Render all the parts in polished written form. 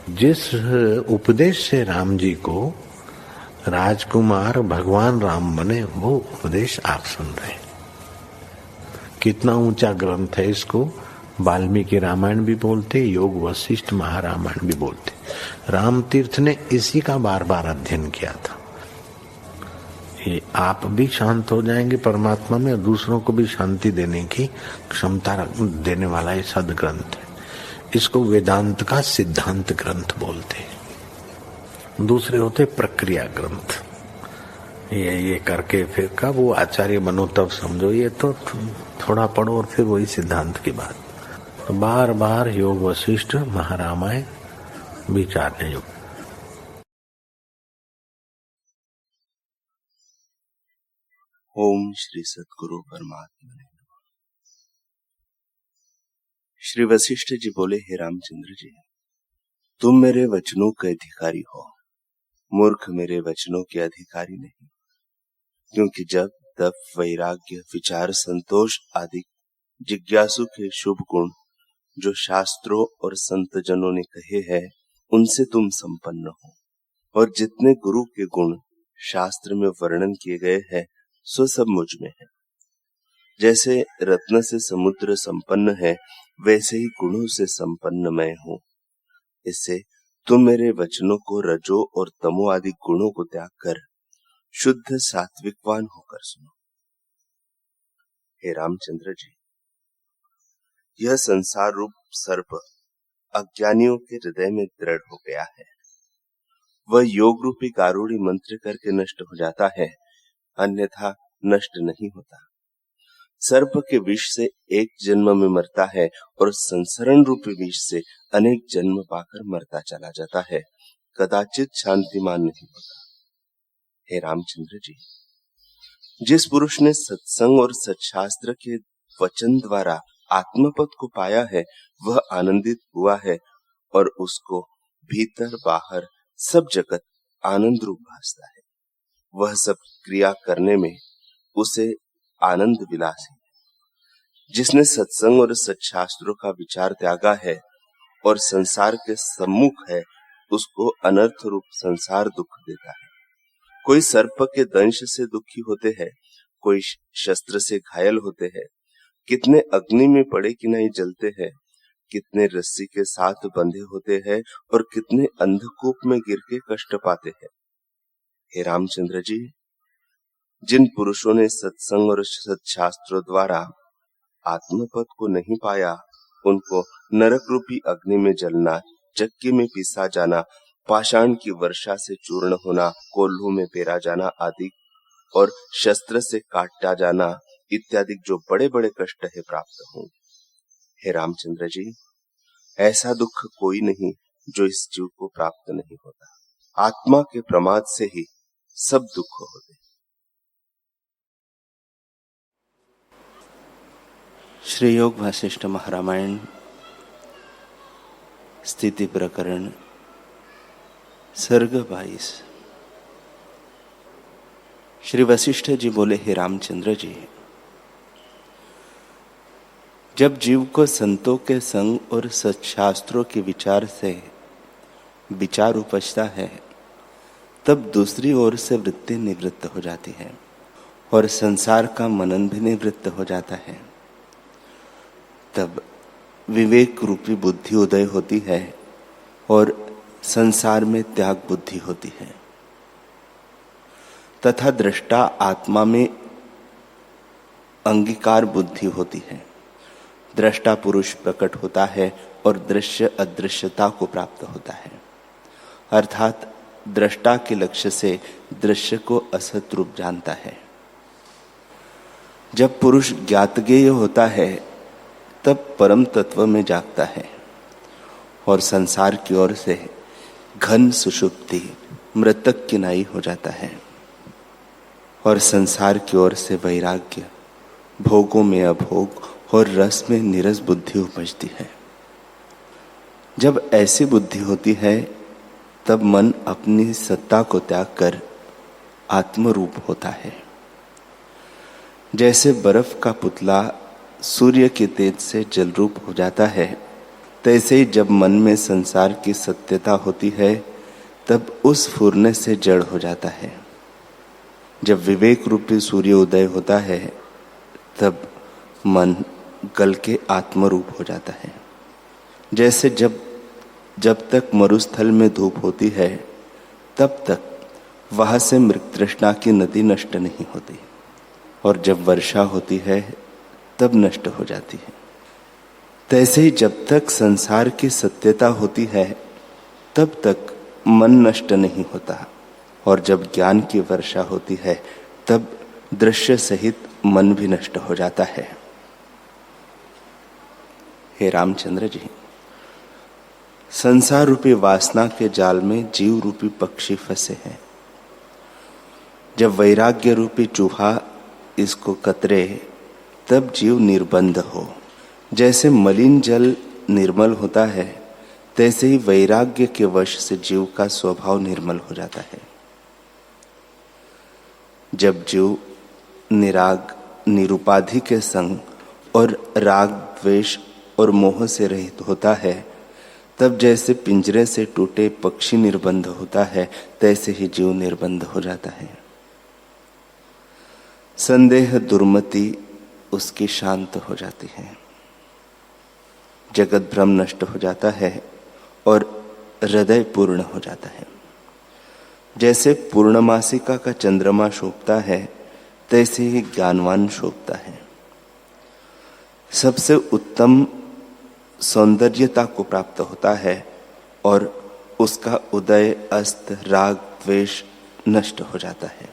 जिस उपदेश से राम जी को राजकुमार भगवान राम बने, वो उपदेश आप सुन रहे हैं। कितना ऊंचा ग्रंथ है, इसको वाल्मीकि रामायण भी बोलते, योग वशिष्ठ महारामायण भी बोलते। राम तीर्थ ने इसी का बार बार अध्ययन किया था। ये आप भी शांत हो जाएंगे परमात्मा में, और दूसरों को भी शांति देने की क्षमता देने वाला ये सदग्रंथ है। इसको वेदांत का सिद्धांत ग्रंथ बोलते हैं। दूसरे होते प्रक्रिया ग्रंथ। ये करके फिर कब वो आचार्य बनो तब समझो, ये तो थोड़ा पढ़ो और फिर वही सिद्धांत की बात। तो बार बार योग वशिष्ठ महारामायण विचारने योग। ओम श्री सद्गुरु परमात्मा ने। श्री वशिष्ठ जी बोले, हे रामचंद्र जी, तुम मेरे वचनों के अधिकारी हो, मूर्ख मेरे वचनों के अधिकारी नहीं। क्योंकि जब तप वैराग्य विचार संतोष आदि जिज्ञासु के शुभ गुण जो शास्त्रों और संत जनों ने कहे हैं, उनसे तुम संपन्न हो, और जितने गुरु के गुण शास्त्र में वर्णन किए गए हैं सो सब मुझ में है। जैसे रत्न से समुद्र संपन्न है, वैसे ही गुणों से संपन्न मैं हूँ। इससे तुम मेरे वचनों को रजो और तमो आदि गुणों को त्याग कर शुद्ध सात्विकवान होकर सुनो। हे रामचंद्र जी, यह संसार रूप सर्प अज्ञानियों के हृदय में दृढ़ हो गया है। वह योग रूपी गारूड़ी मंत्र करके नष्ट हो जाता है, अन्यथा नष्ट नहीं होता। सर्प के विष से एक जन्म में मरता है और संसरण रूपी विष से अनेक जन्म पाकर मरता चला जाता है, कदाचित शांतिमान नहीं होता। हे रामचंद्र जी, जिस पुरुष ने सत्संग और सत्शास्त्र के वचन द्वारा आत्मपद को पाया है, वह आनंदित हुआ है और उसको भीतर बाहर सब जगत आनंद रूप भासता है। वह सब क्रिया करने में उसे आनंद विलास है। जिसने सत्संग और सत्शास्त्रों का विचार त्यागा है और संसार के सम्मुख है, उसको अनर्थ रूप संसार दुख देता है। कोई सर्प के दंश से दुखी होते हैं, कोई शस्त्र से घायल होते हैं, कितने अग्नि में पड़े कि नहीं जलते हैं, कितने रस्सी के साथ बंधे होते हैं और कितने अंधकूप में गिर के कष्ट पाते हैं। हे रामचंद्र जी, जिन पुरुषों ने सत्संग और सत्शास्त्रों द्वारा आत्मपद को नहीं पाया, उनको नरक रूपी अग्नि में जलना, चक्की में पीसा जाना, पाषाण की वर्षा से चूर्ण होना, कोल्हू में पेरा जाना आदि और शस्त्र से काटा जाना इत्यादि जो बड़े बड़े कष्ट है प्राप्त होंगे। हे रामचंद्र जी, ऐसा दुख कोई नहीं जो इस जीव को प्राप्त नहीं होता। आत्मा के प्रमाद से ही सब दुख होते। श्री योग वशिष्ठ महारामायण स्थिति प्रकरण सर्ग 22। श्री वशिष्ठ जी बोले, हे रामचंद्र जी, जब जीव को संतों के संग और सत्शास्त्रों के विचार से विचार उपजता है, तब दूसरी ओर से वृत्ति निवृत्त हो जाती है और संसार का मनन भी निवृत्त हो जाता है। तब विवेक रूपी बुद्धि उदय होती है और संसार में त्याग बुद्धि होती है, तथा दृष्टा आत्मा में अंगीकार बुद्धि होती है। दृष्टा पुरुष प्रकट होता है और दृश्य अदृश्यता को प्राप्त होता है, अर्थात दृष्टा के लक्ष्य से दृश्य को असत रूप जानता है। जब पुरुष ज्ञातज्ञेय होता है, तब परम तत्व में जागता है और संसार की ओर से घन सुषुप्ति मृतक की नाई हो जाता है और संसार की ओर से वैराग्य, भोगों में अभोग और रस में नीरस बुद्धि उपजती है। जब ऐसी बुद्धि होती है, तब मन अपनी सत्ता को त्याग कर आत्मरूप होता है। जैसे बर्फ का पुतला सूर्य के तेज से जल रूप हो जाता है, तैसे ही जब मन में संसार की सत्यता होती है तब उस फुरने से जड़ हो जाता है। जब विवेक रूपी सूर्य उदय होता है तब मन गल के आत्मरूप हो जाता है। जैसे जब तक मरुस्थल में धूप होती है तब तक वहां से मृगतृष्णा की नदी नष्ट नहीं होती, और जब वर्षा होती है तब नष्ट हो जाती है। तैसे ही जब तक संसार की सत्यता होती है तब तक मन नष्ट नहीं होता, और जब ज्ञान की वर्षा होती है तब दृश्य सहित मन भी नष्ट हो जाता है। हे रामचंद्र जी, संसार रूपी वासना के जाल में जीव रूपी पक्षी फंसे हैं। जब वैराग्य रूपी चूहा इसको कतरे तब जीव निर्बंध हो। जैसे मलिन जल निर्मल होता है तैसे ही वैराग्य के वश से जीव का स्वभाव निर्मल हो जाता है। जब जीव निराग निरुपाधि के संग और राग द्वेष और मोह से रहित होता है तब जैसे पिंजरे से टूटे पक्षी निर्बंध होता है तैसे ही जीव निर्बंध हो जाता है। संदेह दुर्मति उसकी शांत हो जाती है। जगत भ्रम नष्ट हो जाता है और हृदय पूर्ण हो जाता है। जैसे पूर्णमासिका का चंद्रमा शोभता है तैसे ही ज्ञानवान शोभता है। सबसे उत्तम सौंदर्यता को प्राप्त होता है और उसका उदय अस्त राग द्वेष नष्ट हो जाता है।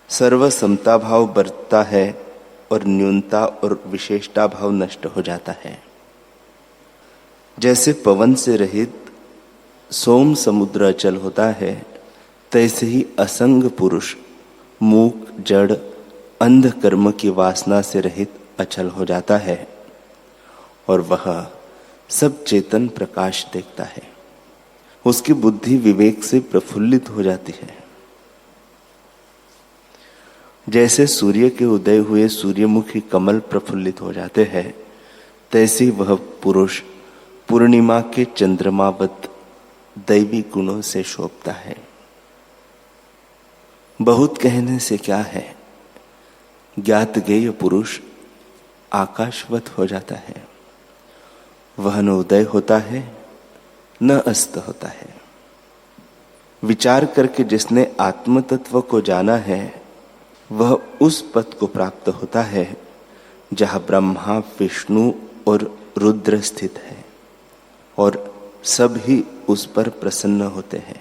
सर्व समता भाव बरतता है और न्यूनता और विशेषता भाव नष्ट हो जाता है। जैसे पवन से रहित सोम समुद्र अचल होता है तैसे ही असंग पुरुष मूक जड़ अंध कर्म की वासना से रहित अचल हो जाता है और वह सब चेतन प्रकाश देखता है। उसकी बुद्धि विवेक से प्रफुल्लित हो जाती है। जैसे सूर्य के उदय हुए सूर्यमुखी कमल प्रफुल्लित हो जाते हैं तैसे वह पुरुष पूर्णिमा के चंद्रमावत दैवी गुणों से शोभता है। बहुत कहने से क्या है, ज्ञात ज्ञेय पुरुष आकाशवत हो जाता है। वह न उदय होता है न अस्त होता है। विचार करके जिसने आत्म तत्व को जाना है वह उस पद को प्राप्त होता है जहाँ ब्रह्मा विष्णु और रुद्र स्थित है और सब ही उस पर प्रसन्न होते हैं।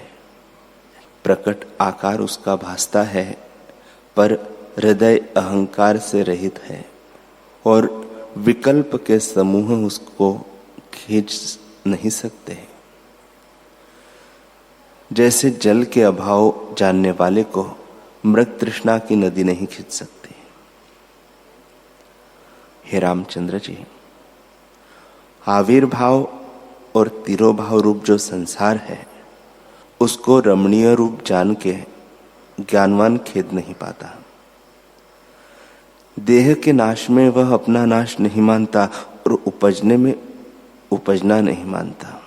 प्रकट आकार उसका भासता है पर हृदय अहंकार से रहित है और विकल्प के समूह उसको खींच नहीं सकते। जैसे जल के अभाव जानने वाले को मृग तृष्णा की नदी नहीं खींच सकती। हे रामचंद्र जी, आविर्भाव और तिरोभाव रूप जो संसार है उसको रमणीय रूप जान के ज्ञानवान खेद नहीं पाता। देह के नाश में वह अपना नाश नहीं मानता और उपजने में उपजना नहीं मानता।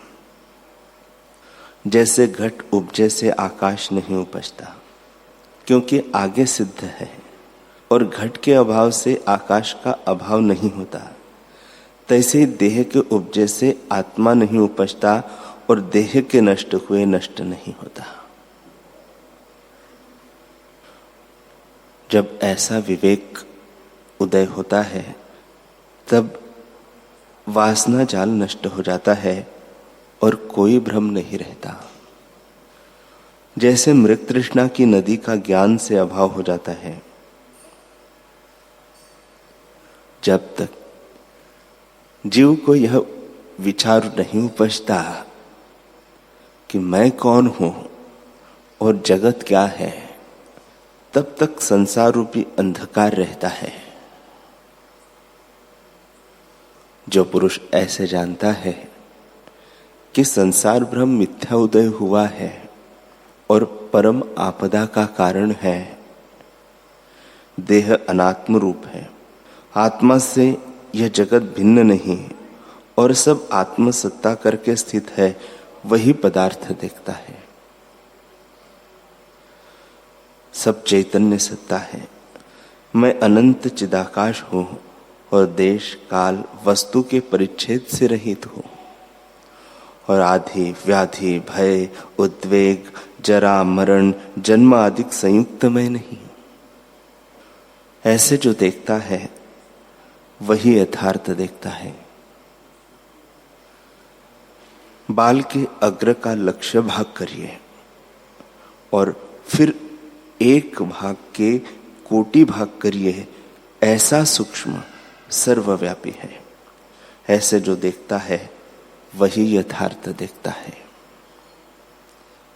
जैसे घट उपजे से आकाश नहीं उपजता क्योंकि आगे सिद्ध है, और घट के अभाव से आकाश का अभाव नहीं होता। तैसे ही देह के उपजे से आत्मा नहीं उपजता और देह के नष्ट हुए नष्ट नहीं होता। जब ऐसा विवेक उदय होता है तब वासना जाल नष्ट हो जाता है और कोई भ्रम नहीं रहता। जैसे मृग तृष्णा की नदी का ज्ञान से अभाव हो जाता है, जब तक जीव को यह विचार नहीं उपजता कि मैं कौन हूं और जगत क्या है, तब तक संसार रूपी अंधकार रहता है। जो पुरुष ऐसे जानता है कि संसार भ्रम मिथ्या उदय हुआ है और परम आपदा का कारण है, देह अनात्म रूप है, आत्मा से यह जगत भिन्न नहीं और सब आत्मसत्ता करके स्थित है, वही पदार्थ देखता है। सब चैतन्य सत्ता है। मैं अनंत चिदाकाश हूं और देश काल वस्तु के परिच्छेद से रहित हूं और आधि व्याधि भय उद्वेग जरा मरण जन्म आदि संयुक्त मैं नहीं। ऐसे जो देखता है वही यथार्थ देखता है। बाल के अग्र का लक्ष्य भाग करिए और फिर एक भाग के कोटि भाग करिए, ऐसा सूक्ष्म सर्वव्यापी है। ऐसे जो देखता है वही यथार्थ देखता है।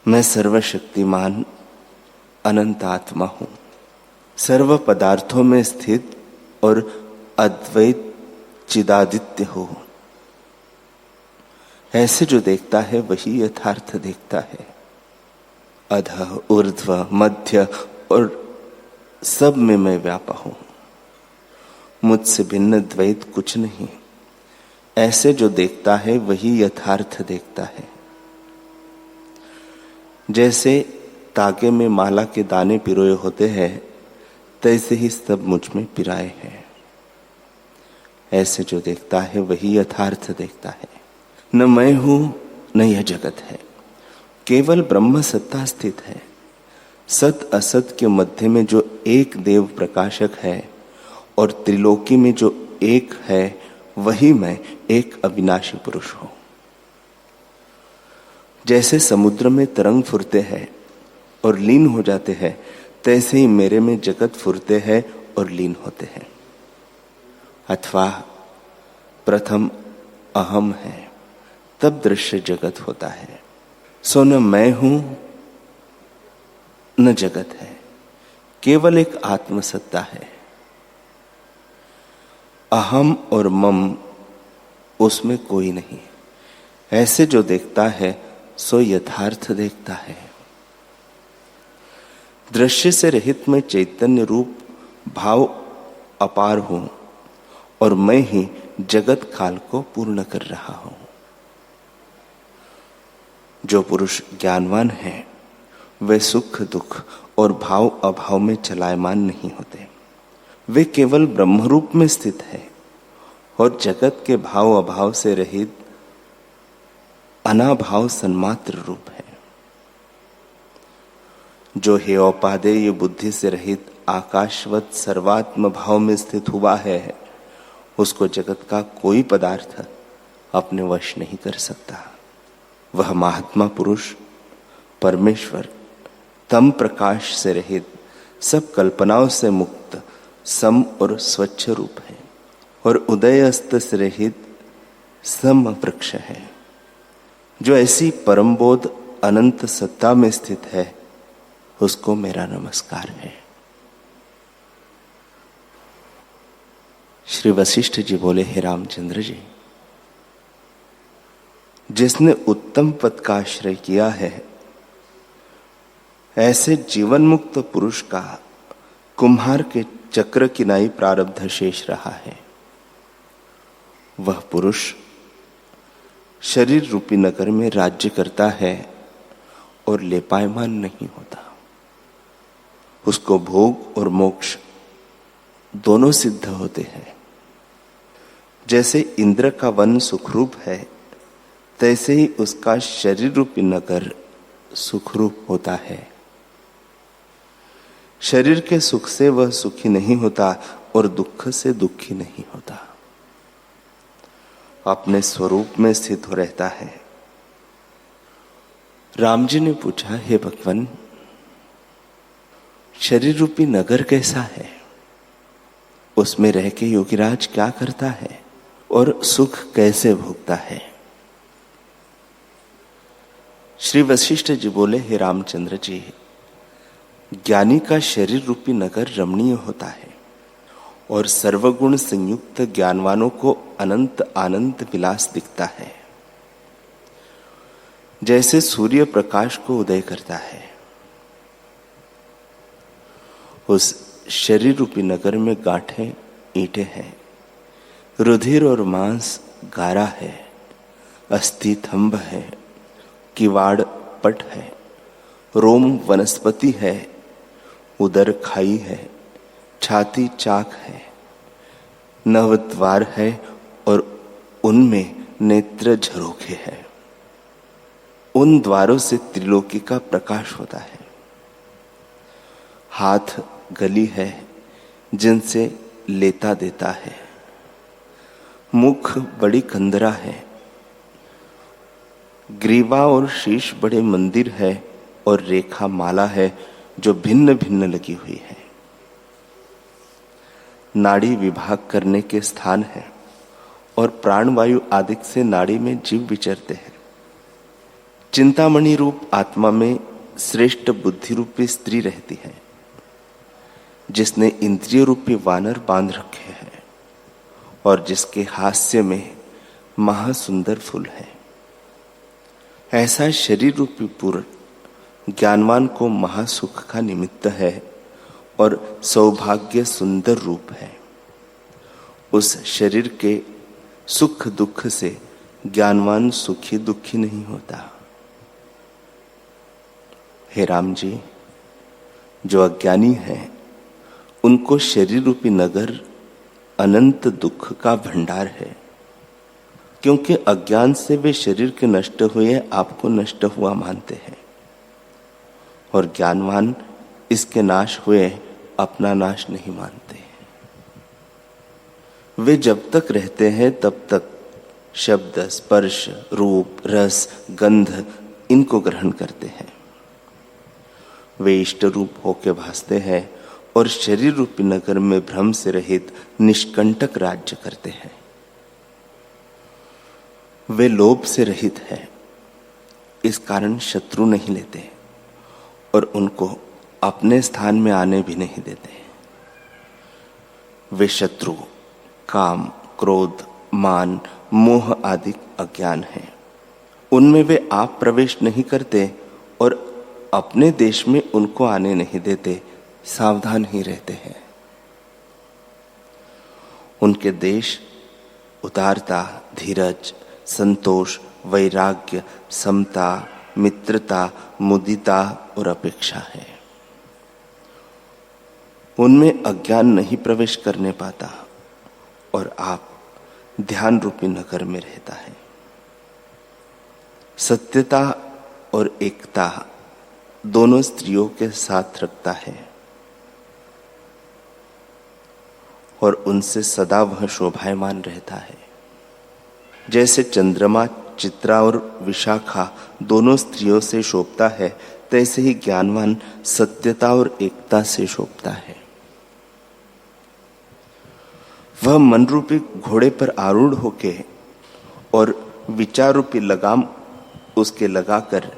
मैं सर्वशक्तिमान अनंत आत्मा हूं, सर्व पदार्थों में स्थित और अद्वैत चिदादित्य हो। ऐसे जो देखता है वही यथार्थ देखता है। अधः ऊर्ध्व मध्य और सब में मैं व्यापा हूं, मुझसे भिन्न द्वैत कुछ नहीं। ऐसे जो देखता है वही यथार्थ देखता है। जैसे तागे में माला के दाने पिरोए होते हैं, तैसे ही सब मुझ में पिराए हैं। ऐसे जो देखता है वही यथार्थ देखता है। न मैं हूं न यह जगत है, केवल ब्रह्म सत्ता स्थित है। सत असत के मध्य में जो एक देव प्रकाशक है और त्रिलोकी में जो एक है, वही मैं एक अविनाशी पुरुष हूं। जैसे समुद्र में तरंग फुरते हैं और लीन हो जाते हैं, तैसे ही मेरे में जगत फुरते हैं और लीन होते हैं। अथवा प्रथम अहम है, तब दृश्य जगत होता है। सो न मैं हूं न जगत है, केवल एक आत्मसत्ता है। अहम और मम उसमें कोई नहीं। ऐसे जो देखता है सो यथार्थ देखता है। दृश्य से रहित में चैतन्य रूप भाव अपार हूं और मैं ही जगत काल को पूर्ण कर रहा हूं। जो पुरुष ज्ञानवान है वे सुख दुख और भाव अभाव में चलायमान नहीं होते। वे केवल ब्रह्मरूप में स्थित है और जगत के भाव अभाव से रहित अनाभाव सन्मात्र रूप है। जो हेयोपादेय बुद्धि से रहित आकाशवत सर्वात्म भाव में स्थित हुआ है, उसको जगत का कोई पदार्थ अपने वश नहीं कर सकता। वह महात्मा पुरुष परमेश्वर तम प्रकाश से रहित सब कल्पनाओं से मुक्त सम और स्वच्छ रूप है और उदय अस्त से रहित सम वृक्ष है। जो ऐसी परमबोध अनंत सत्ता में स्थित है, उसको मेरा नमस्कार है। श्री वशिष्ठ जी बोले, हे रामचंद्र जी, जिसने उत्तम पद का आश्रय किया है, ऐसे जीवन मुक्त पुरुष का कुम्हार के चक्र की नाई प्रारब्ध शेष रहा है। वह पुरुष शरीर रूपी नगर में राज्य करता है और लेपायमान नहीं होता। उसको भोग और मोक्ष दोनों सिद्ध होते हैं। जैसे इंद्र का वन सुखरूप है, तैसे ही उसका शरीर रूपी नगर सुखरूप होता है। शरीर के सुख से वह सुखी नहीं होता और दुख से दुखी नहीं होता। अपने स्वरूप में स्थित हो रहता है। राम जी ने पूछा, हे भगवान, शरीर रूपी नगर कैसा है? उसमें रह के योगीराज क्या करता है और सुख कैसे भोगता है? श्री वशिष्ठ जी बोले, हे रामचंद्र जी, ज्ञानी का शरीर रूपी नगर रमणीय होता है और सर्वगुण संयुक्त ज्ञानवानों को अनंत आनंद विलास दिखता है। जैसे सूर्य प्रकाश को उदय करता है, उस शरीर रूपी नगर में गांठें ईंटें हैं, रुधिर और मांस गारा है, अस्थि थंब है, किवाड़ पट है, रोम वनस्पति है, उदर खाई है, छाती चाक है, नवद्वार है और उनमें नेत्र झरोखे हैं। उन द्वारों से त्रिलोकी का प्रकाश होता है। हाथ गली है जिनसे लेता देता है, मुख बड़ी कंदरा है, ग्रीवा और शीश बड़े मंदिर है और रेखा माला है जो भिन्न भिन्न लगी हुई है। नाड़ी विभाग करने के स्थान है और प्राणवायु आदि से नाड़ी में जीव विचरते हैं। चिंतामणि रूप आत्मा में श्रेष्ठ बुद्धि रूपी स्त्री रहती है, जिसने इंद्रिय रूपी वानर बांध रखे हैं और जिसके हास्य में महासुंदर फूल है। ऐसा शरीर रूपी पुरुष ज्ञानवान को महासुख का निमित्त है और सौभाग्य सुंदर रूप है। उस शरीर के सुख दुख से ज्ञानवान सुखी दुखी नहीं होता। हे राम जी, जो अज्ञानी है उनको शरीर रूपी नगर अनंत दुख का भंडार है, क्योंकि अज्ञान से वे शरीर के नष्ट हुए आपको नष्ट हुआ मानते हैं और ज्ञानवान इसके नाश हुए अपना नाश नहीं मानते। वे जब तक रहते हैं तब तक शब्द, स्पर्श, रूप, रस, गंध इनको ग्रहण करते हैं। वे इष्ट रूप होके भासते हैं और शरीर रूपी नगर में भ्रम से रहित निष्कंटक राज्य करते हैं। वे लोभ से रहित है, इस कारण शत्रु नहीं लेते और उनको अपने स्थान में आने भी नहीं देते। वे शत्रु काम, क्रोध, मान, मोह आदि अज्ञान हैं। उनमें वे आप प्रवेश नहीं करते और अपने देश में उनको आने नहीं देते, सावधान ही रहते हैं। उनके देश उदारता, धीरज, संतोष, वैराग्य, समता, मित्रता, मुदिता और अपेक्षा है। उनमें अज्ञान नहीं प्रवेश करने पाता और आप ध्यान रूपी नगर में रहता है। सत्यता और एकता दोनों स्त्रियों के साथ रखता है और उनसे सदा वह शोभायमान रहता है। जैसे चंद्रमा, चित्रा और विशाखा दोनों स्त्रियों से शोभता है, तैसे ही ज्ञानवान सत्यता और एकता से शोभता है। वह मन रूपी घोड़े पर आरूढ़ होके और विचार रूपी लगाम उसके लगाकर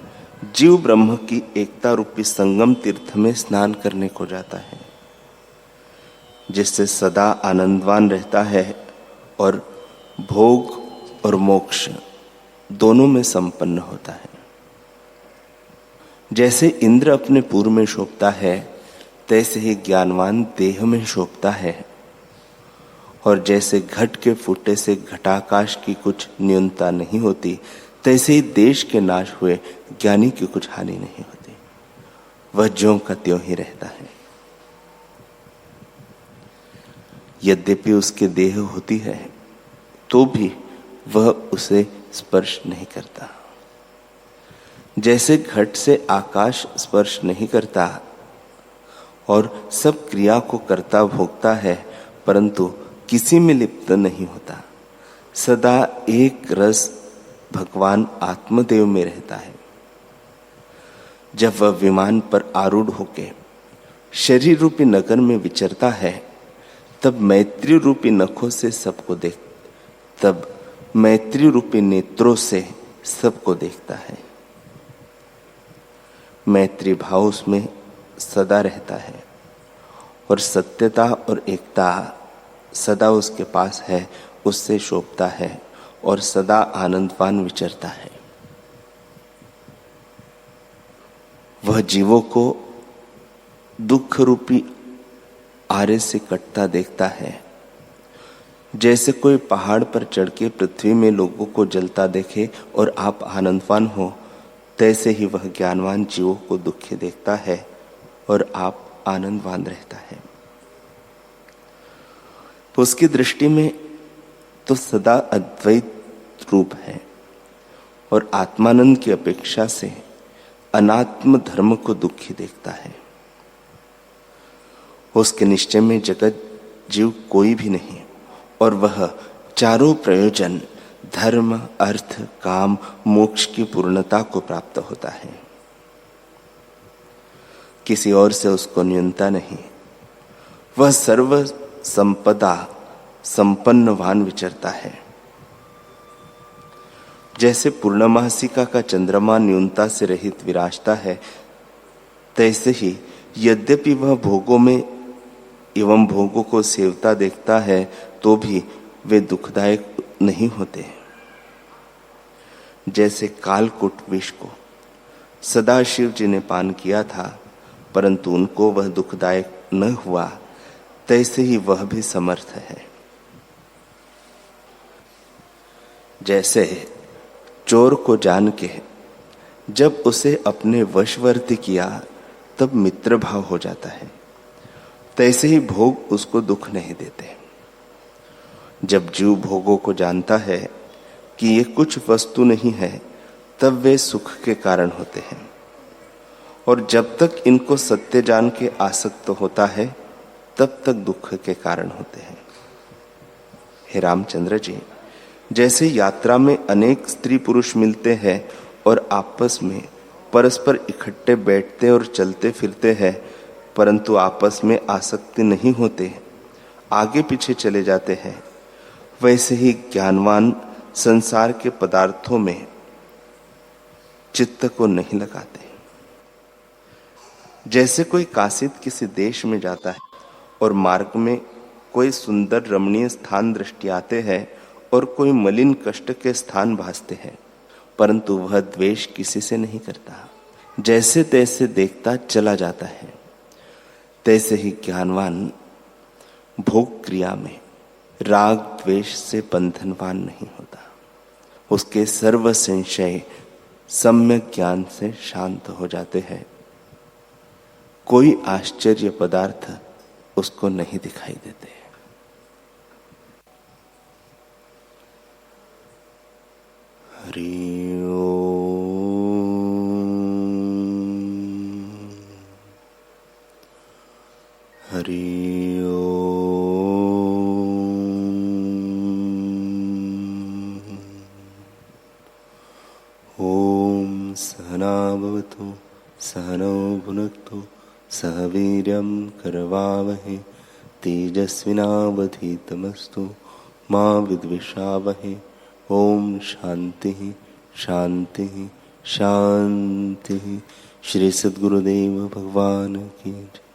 जीव ब्रह्म की एकता रूपी संगम तीर्थ में स्नान करने को जाता है, जिससे सदा आनंदवान रहता है और भोग और मोक्ष दोनों में संपन्न होता है। जैसे इंद्र अपने पुर में शोभता है, तैसे ही ज्ञानवान देह में शोभता है और जैसे घट के फूटे से घटाकाश की कुछ न्यूनता नहीं होती, तैसे ही देश के नाश हुए ज्ञानी की कुछ हानि नहीं होती। वह ज्यों का त्यों ही रहता है। यद्यपि उसके देह होती है तो भी वह उसे स्पर्श नहीं करता। जैसे घट से आकाश स्पर्श नहीं करता और सब क्रिया को करता भोगता है, परंतु किसी में लिप्त नहीं होता, सदा एक रस भगवान आत्मदेव में रहता है। जब वह विमान पर आरूढ़ होके शरीर रूपी नगर में विचरता है, तब मैत्री रूपी नखों से सबको तब मैत्री रूपी नेत्रों से सबको देखता है। मैत्री भाव उसमें सदा रहता है और सत्यता और एकता सदा उसके पास है, उससे शोभता है और सदा आनंदवान विचरता है। वह जीवों को दुख रूपी आरे से कटता देखता है जैसे कोई पहाड़ पर चढ़ के पृथ्वी में लोगों को जलता देखे और आप आनंदवान हो, तैसे ही वह ज्ञानवान जीवों को दुखी देखता है और आप आनंदवान रहता है। तो उसकी दृष्टि में तो सदा अद्वैत रूप है और आत्मानंद की अपेक्षा से अनात्म धर्म को दुखी देखता है। उसके निश्चय में जगत जीव कोई भी नहीं और वह चारों प्रयोजन धर्म, अर्थ, काम, मोक्ष की पूर्णता को प्राप्त होता है। किसी और से उसको न्यूनता नहीं। वह सर्व संपदा संपन्नवान विचरता है। जैसे पूर्णमासिका का चंद्रमा न्यूनता से रहित विराजता है, तैसे ही यद्यपि वह भोगों में एवं भोगों को सेवता देखता है तो भी वे दुखदायक नहीं होते। जैसे कालकूट विष को सदाशिव जी ने पान किया था परंतु उनको वह दुखदायक न हुआ, तैसे ही वह भी समर्थ है। जैसे चोर को जान के जब उसे अपने वशवर्ती किया तब मित्र भाव हो जाता है, तैसे ही भोग उसको दुख नहीं देते। जब जीव भोगों को जानता है कि ये कुछ वस्तु नहीं है, तब वे सुख के कारण होते हैं और जब तक इनको सत्य जान के आसक्त होता है तब तक दुख के कारण होते हैं। हे रामचंद्र जी, जैसे यात्रा में अनेक स्त्री पुरुष मिलते हैं और आपस में परस्पर इकट्ठे बैठते और चलते फिरते हैं परंतु आपस में आसक्ति नहीं होते, आगे पीछे चले जाते हैं, वैसे ही ज्ञानवान संसार के पदार्थों में चित्त को नहीं लगाते। जैसे कोई कासिद किसी देश में जाता है और मार्ग में कोई सुंदर रमणीय स्थान दृष्टि आते हैं और कोई मलिन कष्ट के स्थान भासते हैं, परंतु वह द्वेष किसी से नहीं करता, जैसे तैसे देखता चला जाता है। तैसे ही ज्ञानवान भोग क्रिया में राग द्वेष से बंधनवान नहीं होता। उसके सर्व संशय सम्यक ज्ञान से शांत हो जाते हैं। कोई आश्चर्य पदार्थ उसको नहीं दिखाई देते। हरि ओम। हरि ओम। सहना भवतु सहनौ भुनक्तु सह वीर्यं करवावहै तेजस्विनावधीतमस्तु मा विद्विषावहै। ओम शांति शांति शांति। श्री सद्गुरुदेव भगवान की जय।